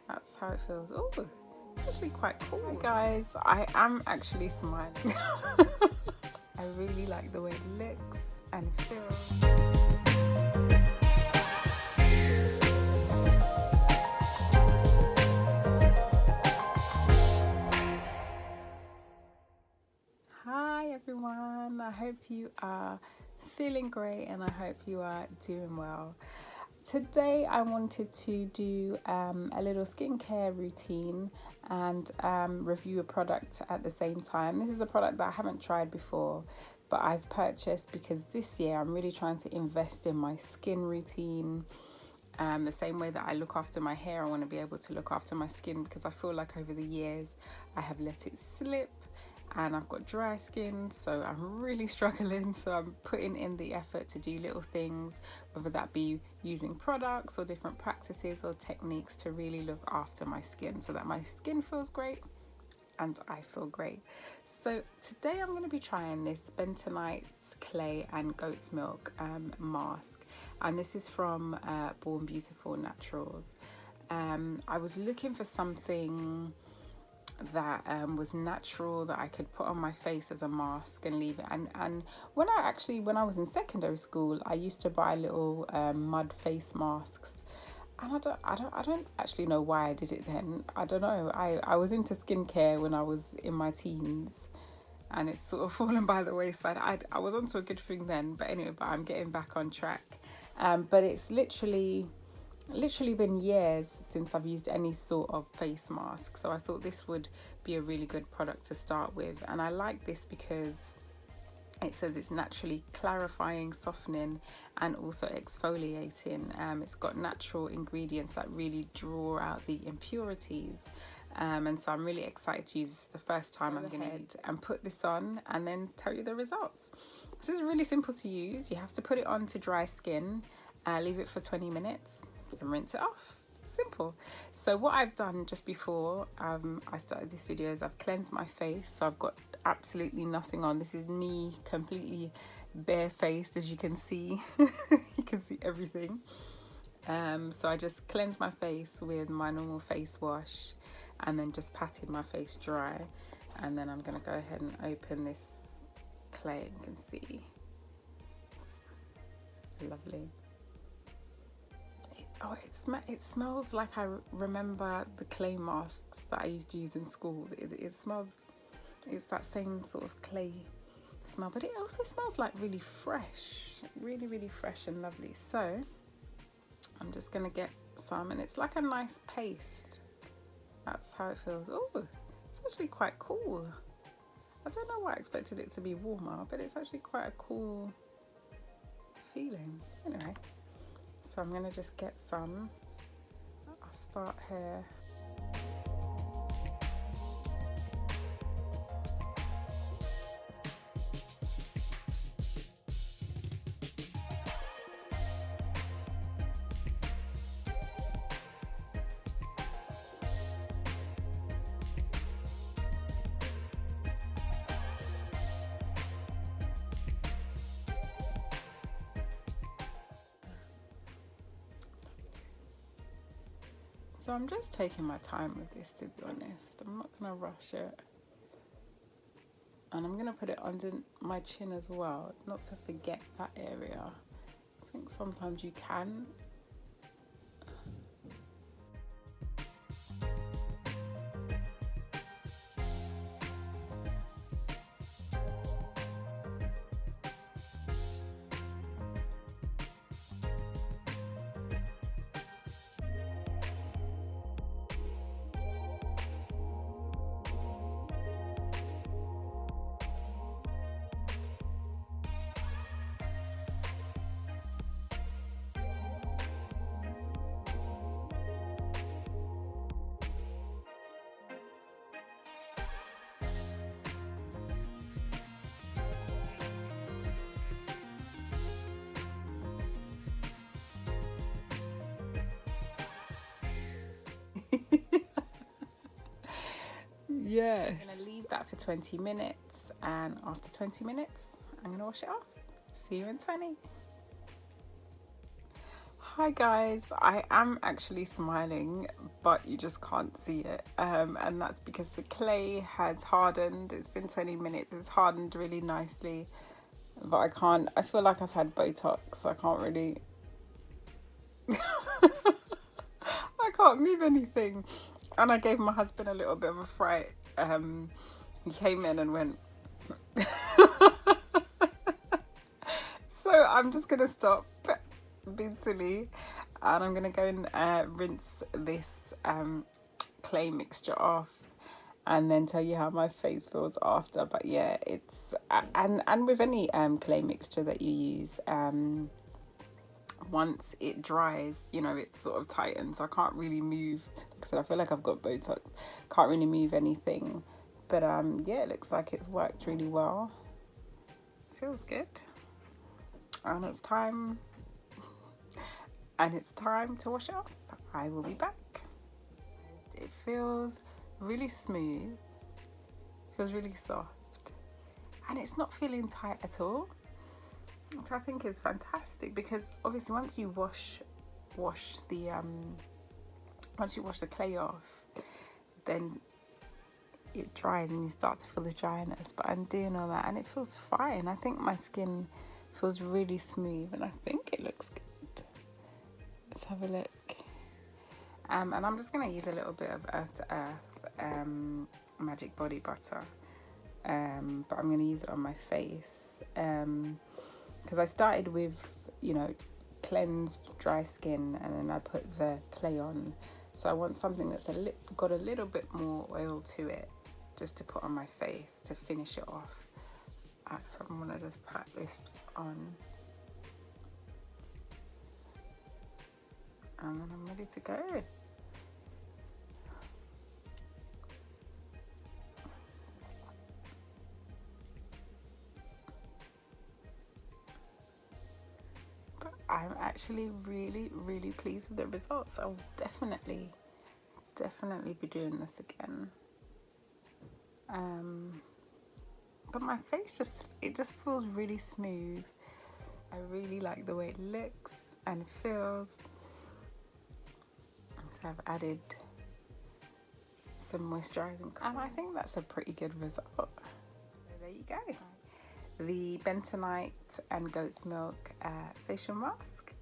That's how it feels. Oh, it's actually quite cool. Hi guys, I am actually smiling. I really like the way it looks and feels. Hi everyone, I hope you are feeling great and I hope you are doing well. Today I wanted to do a little skincare routine and review a product at the same time. This is a product that I haven't tried before, but I've purchased because this year I'm really trying to invest in my skin routine. The same way that I look after my hair, I want to be able to look after my skin because I feel like over the years I have let it slip and I've got dry skin, so I'm really struggling. So I'm putting in the effort to do little things, whether that be using products or different practices or techniques to really look after my skin so that my skin feels great and I feel great. So today I'm going to be trying this Bentonite clay and goat's milk mask, and this is from Born Beautiful Naturals. I was looking for something that was natural that I could put on my face as a mask and leave it. And when I was in secondary school, I used to buy little mud face masks. And I don't actually know why I did it then. I don't know. I was into skincare when I was in my teens, and it's sort of fallen by the wayside. I was onto a good thing then, but anyway, I'm getting back on track. But it's literally been years since I've used any sort of face mask, so I thought this would be a really good product to start with. And I like this because it says it's naturally clarifying, softening and also exfoliating. It's got natural ingredients that really draw out the impurities, and so I'm really excited to use this the first time. I'm going to and put this on and then tell you the results. This is really simple to use. You have to put it on to dry skin, leave it for 20 minutes and rinse it off. Simple. So what I've done just before I started this video is I've cleansed my face, so I've got absolutely nothing on. This is me completely barefaced, as you can see. You can see everything. So I just cleansed my face with my normal face wash and then just patted my face dry, and then I'm going to go ahead and open this clay. You can see, lovely. Oh, it smells like I remember the clay masks that I used to use in school. It smells, it's that same sort of clay smell, but it also smells like really fresh, really fresh and lovely. So I'm just gonna get some, and it's like a nice paste. That's how it feels. Oh, it's actually quite cool. I don't know why I expected it to be warmer, but it's actually quite a cool feeling. Anyway. So I'm going to just get some. I'll start here. So I'm just taking my time with this, to be honest. I'm not going to rush it. And I'm going to put it under my chin as well, not to forget that area. I think sometimes you can. Yes. I'm going to leave that for 20 minutes, and after 20 minutes I'm going to wash it off. See you in 20. Hi guys, I am actually smiling, but you just can't see it. And that's because the clay has hardened. It's been 20 minutes, it's hardened really nicely, but I feel like I've had Botox. I can't really, I can't move anything. And I gave my husband a little bit of a fright. He came in and went, so I'm just gonna stop being silly, and I'm gonna go and rinse this clay mixture off, and then tell you how my face feels after. But yeah, it's and with any clay mixture that you use, once it dries, you know, it's sort of tightened, so I can't really move. Like I said, I feel like I've got Botox, can't really move anything. But yeah, it looks like it's worked really well. Feels good. And it's time to wash it off. I will be back. It feels really smooth, feels really soft, and it's not feeling tight at all, which I think is fantastic, because obviously once you wash the clay off, then it dries and you start to feel the dryness. But I'm doing all that and it feels fine. I think my skin feels really smooth and I think it looks good. Let's have a look. And I'm just going to use a little bit of Earth to Earth Magic Body Butter, but I'm going to use it on my face, because I started with, you know, cleansed dry skin, and then I put the clay on. So I want something that's got a little bit more oil to it, just to put on my face to finish it off. So I'm going to just pat this on, and then I'm ready to go. I'm actually really pleased with the results. I'll definitely be doing this again. But my face just feels really smooth. I really like the way it looks and feels. So I've added some moisturizing, and I think that's a pretty good result. So there you go. The Bentonite and goat's milk facial mask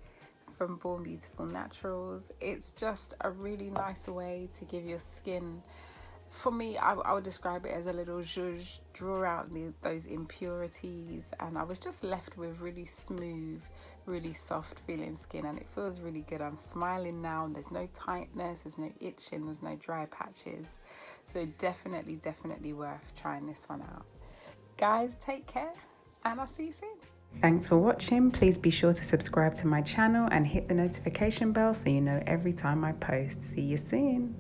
from Born Beautiful Naturals. It's just a really nice way to give your skin, for me, I would describe it as a little zhuzh, draw out those impurities, and I was just left with really smooth, really soft feeling skin, and it feels really good. I'm smiling now, there's no tightness, there's no itching, there's no dry patches. So definitely worth trying this one out. Guys, take care, and I'll see you soon. Thanks for watching. Please be sure to subscribe to my channel and hit the notification bell so you know every time I post. See you soon.